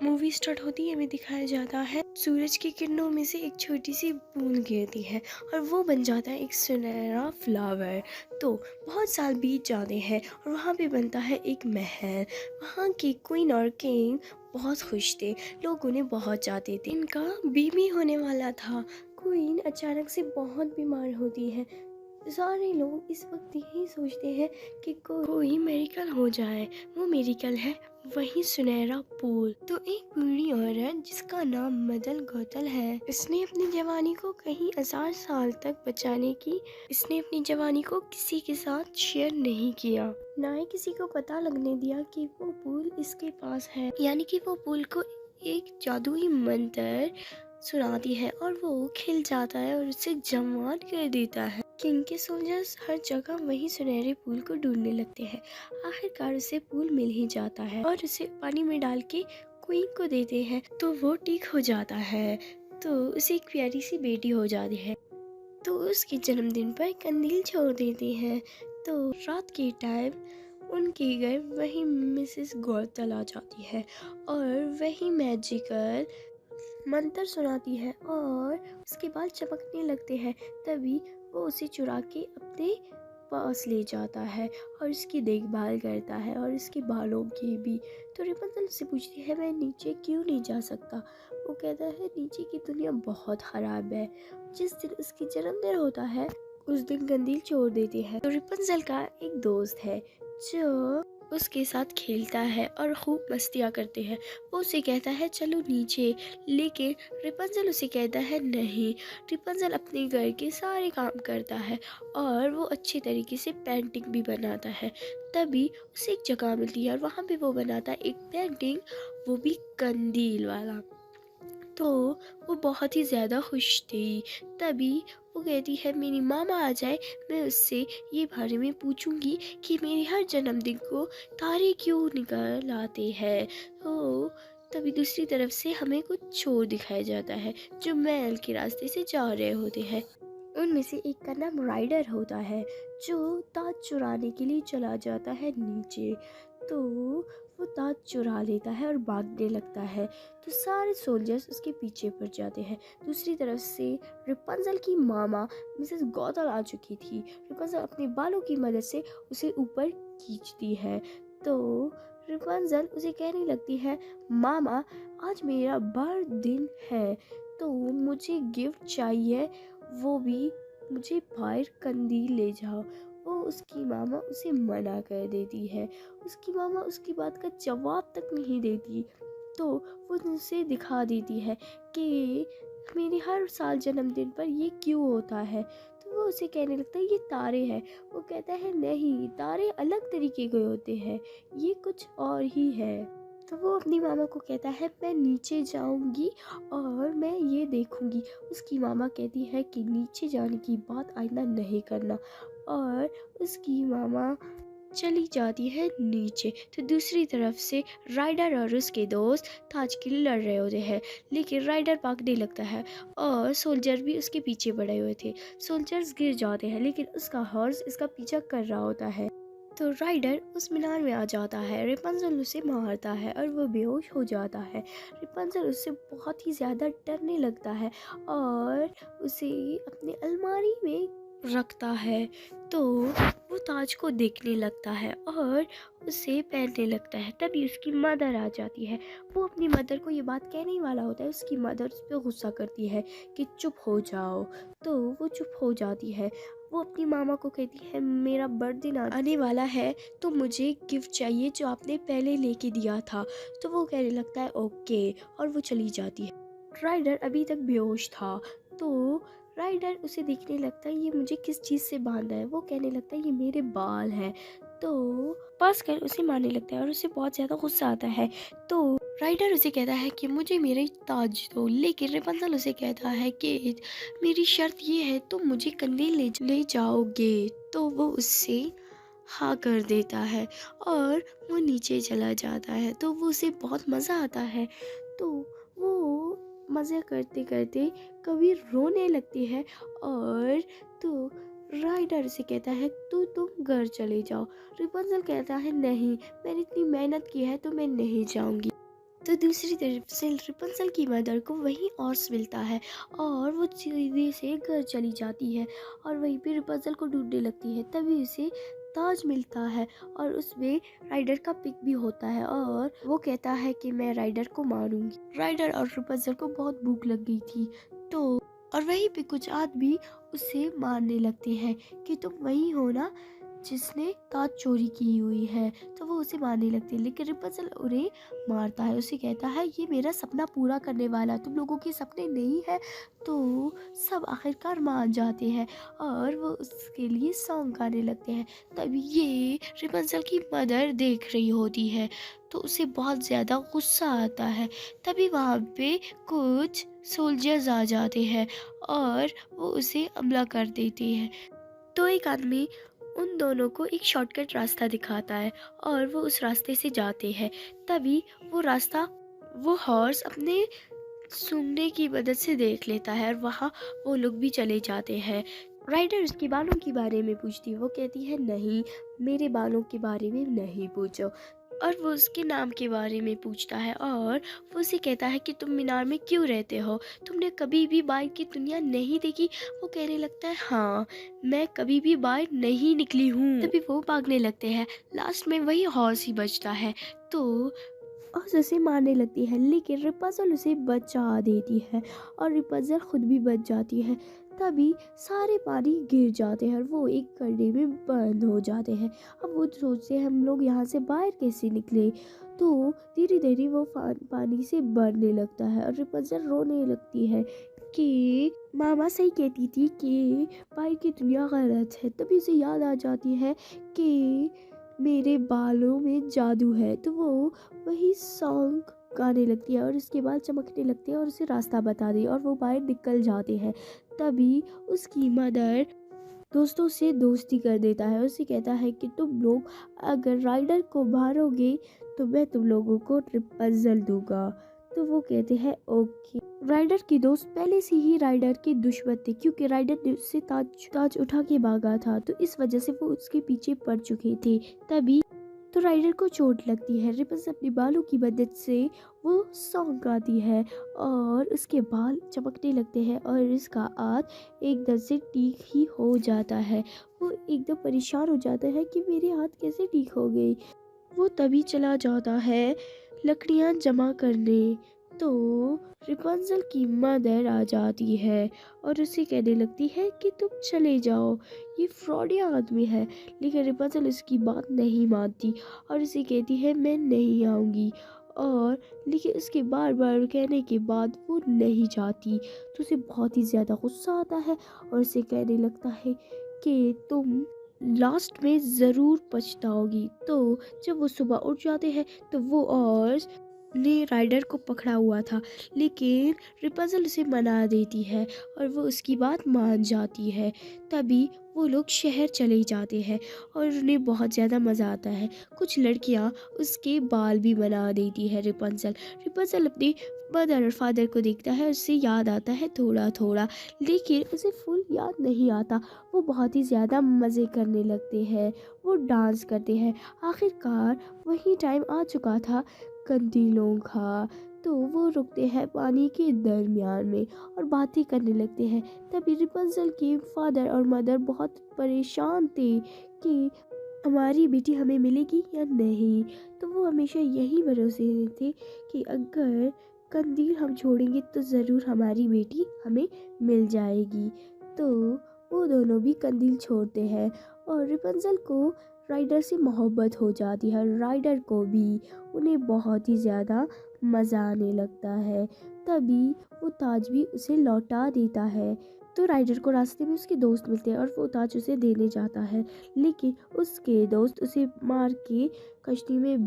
Movie start होती है, हमें दिखाया जाता है सूरज की किरणों में से एक छोटी सी बूंद गिरती है और वो बन जाता है एक सुनहरा फ्लावर। तो बहुत साल बीत जाते हैं और वहाँ पे बनता है एक महल। वहाँ की क्वीन और किंग बहुत खुश थे, लोग उन्हें बहुत चाहते थे। इनका बेबी होने वाला था। क्वीन अचानक से बहुत बीमार होती है। सारे लोग इस वक्त यही सोचते हैं कि कोई मेडिकल हो जाए। वो मेडिकल है वही सुनहरा पूल। तो एक बूढ़ी औरत जिसका नाम मदन गौतल है, इसने अपनी जवानी को कहीं 1000 साल तक बचाने की इसने अपनी जवानी को किसी के साथ शेयर नहीं किया, ना ही किसी को पता लगने दिया कि वो पूल इसके पास है। यानी कि वो पूल को एक जादुई मंत्र सुनाती है और वो खिल जाता है और उसे जवान कर देता है। किंग के सोल्जर्स हर जगह वही सुनहरे पूल को ढूंढने लगते हैं। आखिरकार उसे पूल मिल ही जाता है और उसे पानी में डाल के क्वीन को देते हैं तो वो ठीक हो जाता है। तो उसे एक प्यारी सी बेटी हो जाती है। तो उसके जन्मदिन पर कंदील छोड़ देते हैं। तो रात के टाइम उनके घर वही मिसेस गौतल आ जाती है और वही मैजिकल मंत्र सुनाती है और उसके बाल चमकने लगते हैं। तभी वो उसे चुरा के अपने पास ले जाता है और उसकी देखभाल करता है और उसके बालों की भी। तो रेपंजल से पूछती है, मैं नीचे क्यों नहीं जा सकता? वो कहता है, नीचे की दुनिया बहुत खराब है। जिस दिन उसकी जन्मदिन होता है उस दिन कंदील छोड़ देती है। तो रेपंजल का एक दोस्त है जो उसके साथ खेलता है और खूब मस्तियाँ करते हैं। वो उसे कहता है चलो नीचे, लेकिन रेपंजल उसे कहता है नहीं। रेपंजल अपने घर के सारे काम करता है और वो अच्छे तरीके से पेंटिंग भी बनाता है। तभी उसे एक जगह मिलती है और वहाँ पे वो बनाता है एक पेंटिंग, वो भी कंदील वाला। तो वो बहुत ही ज़्यादा खुश थी। तभी वो कहती है मेरी मामा आ जाए, मैं उससे ये बारे में पूछूंगी कि मेरे हर जन्मदिन को तारे क्यों निकल आते हैं। तो तभी दूसरी तरफ से हमें कुछ चोर दिखाया जाता है जो महल के रास्ते से जा रहे होते हैं। उनमें से एक का नाम राइडर होता है जो ताज चुराने के लिए चला जाता है नीचे। तो वो ताज चुरा लेता है और भागने लगता है। तो सारे सोल्जर्स उसके पीछे पड़ जाते हैं। दूसरी तरफ से रेपंजल की मामा मिसेस गौतल आ चुकी थी। रेपंजल अपने बालों की मदद से उसे ऊपर खींचती है। तो रेपंजल उसे कहने लगती है, मामा आज मेरा बर्थडे है तो मुझे गिफ्ट चाहिए, वो भी मुझे बाहर कंदील ले जाओ। वो उसकी मामा उसे मना कर देती है। उसकी मामा उसकी बात का जवाब तक नहीं देती। तो वो उसे दिखा देती है कि मेरे हर साल जन्मदिन पर ये क्यों होता है। तो वो उसे कहने लगता है ये तारे हैं। वो कहता है नहीं, तारे अलग तरीके के होते हैं, ये कुछ और ही है। तो वो अपनी मामा को कहता है मैं नीचे जाऊंगी और मैं ये देखूंगी। उसकी मामा कहती है कि नीचे जाने की बात आइंदा नहीं करना और उसकी मामा चली जाती है नीचे। तो दूसरी तरफ से राइडर और उसके दोस्त ताज के लिए लड़ रहे होते हैं, लेकिन राइडर भागने लगता है और सोल्जर भी उसके पीछे पड़े हुए थे। सोल्जर्स गिर जाते हैं लेकिन उसका हॉर्स इसका पीछा कर रहा होता है। तो राइडर उस मीनार में आ जाता है। रेपंजल उसे मारता है और वो बेहोश हो जाता है। रेपंजल उससे बहुत ही ज़्यादा डरने लगता है और उसे अपनी अलमारी में रखता है। तो वो ताज को देखने लगता है और उसे पहनने लगता है। तभी उसकी मदर आ जाती है। वो अपनी मदर को ये बात कहने ही वाला होता है। उसकी मदर उस पर गुस्सा करती है कि चुप हो जाओ। तो वो चुप हो जाती है। वो अपनी मामा को कहती है मेरा बर्थडे आने वाला है तो मुझे गिफ्ट चाहिए जो आपने पहले लेके दिया था। तो वो कहने लगता है ओके और वो चली जाती है। राइडर अभी तक बेहोश था। तो राइडर उसे देखने लगता है ये मुझे किस चीज़ से बांधा है। वो कहने लगता है ये मेरे बाल हैं। तो पास कर उसे मारने लगता है और उसे बहुत ज़्यादा गुस्सा आता है। तो राइडर उसे कहता है कि मुझे मेरे ताज दो, लेकिन रेपंजल उसे कहता है कि मेरी शर्त ये है तुम मुझे कंदील ले जाओगे। तो वो उससे हाँ कर देता है और वो नीचे चला जाता है। तो वो उसे बहुत मज़ा आता है। तो वो मज़े करते करते कभी रोने लगती है और तो राइडर से कहता है तो तुम घर चले जाओ। रेपंजल कहता है नहीं, मैंने इतनी मेहनत की है तो मैं नहीं जाऊंगी। तो दूसरी तरफ से रिपल्सल की मदर को वही हॉर्स मिलता है और वो सीधे से घर चली जाती है और वहीं पे रिपल्सल को ढूंढने लगती है। तभी उसे ताज मिलता है और उसमें राइडर का पिक भी होता है और वो कहता है कि मैं राइडर को मारूंगी। राइडर और रिपल्सल को बहुत भूख लग गई थी, तो और वहीं पे कुछ आदमी उसे मारने लगते हैं कि तुम वही हो ना जिसने ताज चोरी की हुई है। तो वो उसे मारने लगते हैं, लेकिन रिपल्सल उन्हें मारता है। उसे कहता है ये मेरा सपना पूरा करने वाला, तुम लोगों के सपने नहीं है। तो सब आखिरकार मान जाते हैं और वो उसके लिए सॉन्ग गाने लगते हैं। तभी ये रिपल्सल की मदर देख रही होती है, तो उसे बहुत ज़्यादा गुस्सा आता है। तभी वहाँ पे कुछ सोल्जर्स आ जाते हैं और वो उसे हमला कर देते हैं। तो एक आदमी उन दोनों को एक शॉर्टकट रास्ता दिखाता है और वो उस रास्ते से जाते हैं। तभी वो रास्ता वो हॉर्स अपने सूंघने की मदद से देख लेता है और वहाँ वो लोग भी चले जाते हैं। राइडर उसके बालों के बारे में पूछती है, वो कहती है नहीं, मेरे बालों के बारे में नहीं पूछो। और वो उसके नाम के बारे में पूछता है और वो उसे कहता है कि तुम मीनार में क्यों रहते हो, तुमने कभी भी बाहर की दुनिया नहीं देखी। वो कहने लगता है हाँ, मैं कभी भी बाहर नहीं निकली हूँ। तभी वो भागने लगते हैं। लास्ट में वही हॉर्स ही बचता है, तो हॉर्स उसे मारने लगती है, लेकिन रिपल्सल उसे बचा देती है और रिपल्सल खुद भी बच जाती है। तभी सारे पानी गिर जाते हैं और वो एक गड्ढे में बंद हो जाते हैं। अब वो सोचते हैं हम लोग यहाँ से बाहर कैसे निकले। तो धीरे धीरे वो पानी से भरने लगता है और रिपल्सल रोने लगती है कि मामा सही कहती थी कि बाहर की दुनिया गलत है। तभी उसे याद आ जाती है कि मेरे बालों में जादू है। तो वो वही सॉन्ग गाने लगती है और उसके बाल चमकने लगते हैं और उसे रास्ता बता दी और वो बाहर निकल जाते हैं। तभी उसकी मदर दोस्तों से दोस्ती कर देता है। उसे कहता है कि तुम लोग अगर राइडर को मारोगे तो मैं तुम लोगों को रिपल्सल दूंगा। तो वो कहते हैं ओके। राइडर की दोस्त पहले से ही राइडर के दुश्मन थे, क्योंकि राइडर ने उससे ताज उठा के भागा था, तो इस वजह से वो उसके पीछे पड़ चुके थे। तभी तो राइडर को चोट लगती है। रिपल्सल अपने बालों की मदद से वो सॉन्ग गाती है और उसके बाल चमकने लगते हैं और इसका हाथ एकदम से ठीक ही हो जाता है। वो एकदम परेशान हो जाता है कि मेरे हाथ कैसे ठीक हो गई। वो तभी चला जाता है लकड़ियाँ जमा करने। तो रिपल्सल की मदर आ जाती है और उसे कहने लगती है कि तुम चले जाओ, ये फ्रॉडिया आदमी है। लेकिन रिपल्सल उसकी बात नहीं मानती और उसे कहती है मैं नहीं आऊँगी। और लेकिन उसके बार बार कहने के बाद वो नहीं जाती, तो उसे बहुत ही ज़्यादा गुस्सा आता है और उसे कहने लगता है कि तुम लास्ट में ज़रूर पछताओगी। तो जब वो सुबह उठ जाते हैं तो वो और ने राइडर को पकड़ा हुआ था, लेकिन रिपल्सल उसे मना देती है और वो उसकी बात मान जाती है। तभी वो लोग शहर चले जाते हैं और उन्हें बहुत ज़्यादा मज़ा आता है। कुछ लड़कियां उसके बाल भी बना देती है रिपल्सल। रिपल्सल अपनी मदर और फादर को देखता है, उससे याद आता है थोड़ा थोड़ा, लेकिन उसे फुल याद नहीं आता। वो बहुत ही ज़्यादा मज़े करने लगते हैं, वो डांस करते हैं। आखिरकार वही टाइम आ चुका था कंदीलों का, तो वो रुकते हैं पानी के दरमियान में और बातें करने लगते हैं। तभी रिपल्सल के फादर और मदर बहुत परेशान थे कि हमारी बेटी हमें मिलेगी या नहीं। तो वो हमेशा यही भरोसे में थे कि अगर कंदील हम छोड़ेंगे तो ज़रूर हमारी बेटी हमें मिल जाएगी। तो वो दोनों भी कंदील छोड़ते हैं और रिपल्सल को राइडर से मोहब्बत हो जाती है। राइडर को भी उन्हें बहुत ही ज़्यादा मज़ा आने लगता है। तभी वो ताज भी उसे लौटा देता है। तो राइडर को रास्ते में उसके दोस्त मिलते हैं और वो ताज उसे देने जाता है, लेकिन उसके दोस्त उसे मार के कश्ती में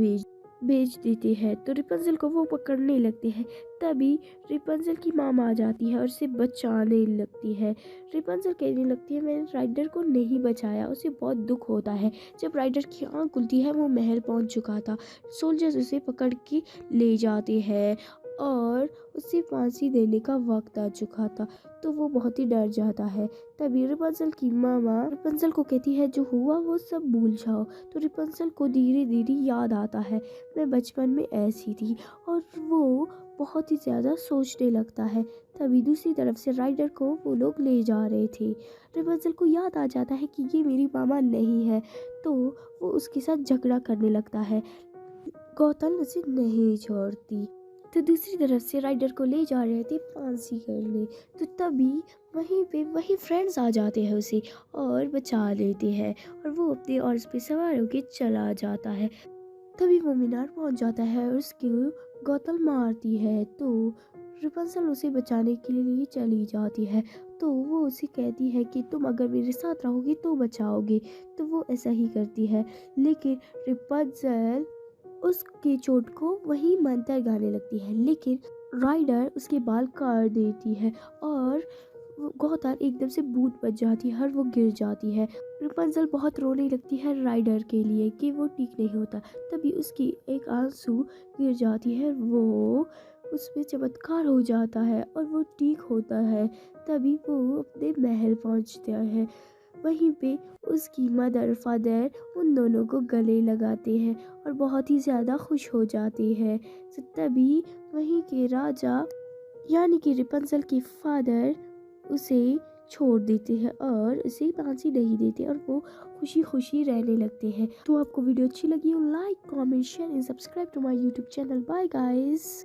बेच देते हैं। तो रिपल्सल को वो पकड़ने लगते हैं। तभी रिपल्सल की माँ आ जाती है और उसे बचाने लगती है। रिपल्सल कहने लगती है मैंने राइडर को नहीं बचाया। उसे बहुत दुख होता है। जब राइडर की आँख खुलती है वो महल पहुंच चुका था। सोल्जर्स उसे पकड़ के ले जाते हैं और उसे फांसी देने का वक्त आ चुका था। तो वो बहुत ही डर जाता है। तभी रिपंजल की मामा रिपंजल को कहती है जो हुआ वो सब भूल जाओ। तो रिपंजल को धीरे धीरे याद आता है, मैं बचपन में ऐसी थी, और वो बहुत ही ज़्यादा सोचने लगता है। तभी दूसरी तरफ से राइडर को वो लोग ले जा रहे थे। रिपंजल को याद आ जाता है कि ये मेरी मामा नहीं है, तो वो उसके साथ झगड़ा करने लगता है। गौतम उसे नहीं छोड़ती। तो दूसरी तरफ से राइडर को ले जा रहे थे फांसी करने। तो तभी वहीं पे वही फ्रेंड्स आ जाते हैं उसे और बचा लेते हैं, और वो अपने हॉर्स पे सवार होके चला जाता है। तभी वो मीनार पहुंच जाता है और उसकी गौतम मारती है। तो रिपंजल उसे बचाने के लिए चली जाती है। तो वो उसे कहती है कि तुम अगर मेरे साथ रहोगे तो बचाओगे। तो वो ऐसा ही करती है, लेकिन रिपंजल उसके चोट को वही मंतर गाने लगती है, लेकिन राइडर उसके बाल काट देती है और गौतार एकदम से भूत बच जाती है और वो गिर जाती है। रपुंज़ल बहुत रोने लगती है राइडर के लिए कि वो ठीक नहीं होता। तभी उसकी एक आंसू गिर जाती है, वो उसमें चमत्कार हो जाता है और वो ठीक होता है। तभी वो अपने महल पहुंचता है। वहीं पे उसकी मदर फादर उन दोनों को गले लगाते हैं और बहुत ही ज़्यादा खुश हो जाते हैं। तभी वहीं के राजा यानी कि रिपंजल के फादर उसे छोड़ देते हैं और उसे फांसी नहीं देते और वो खुशी खुशी रहने लगते हैं। तो आपको वीडियो अच्छी लगी हो, like comment share and subscribe to my YouTube channel. Bye guys.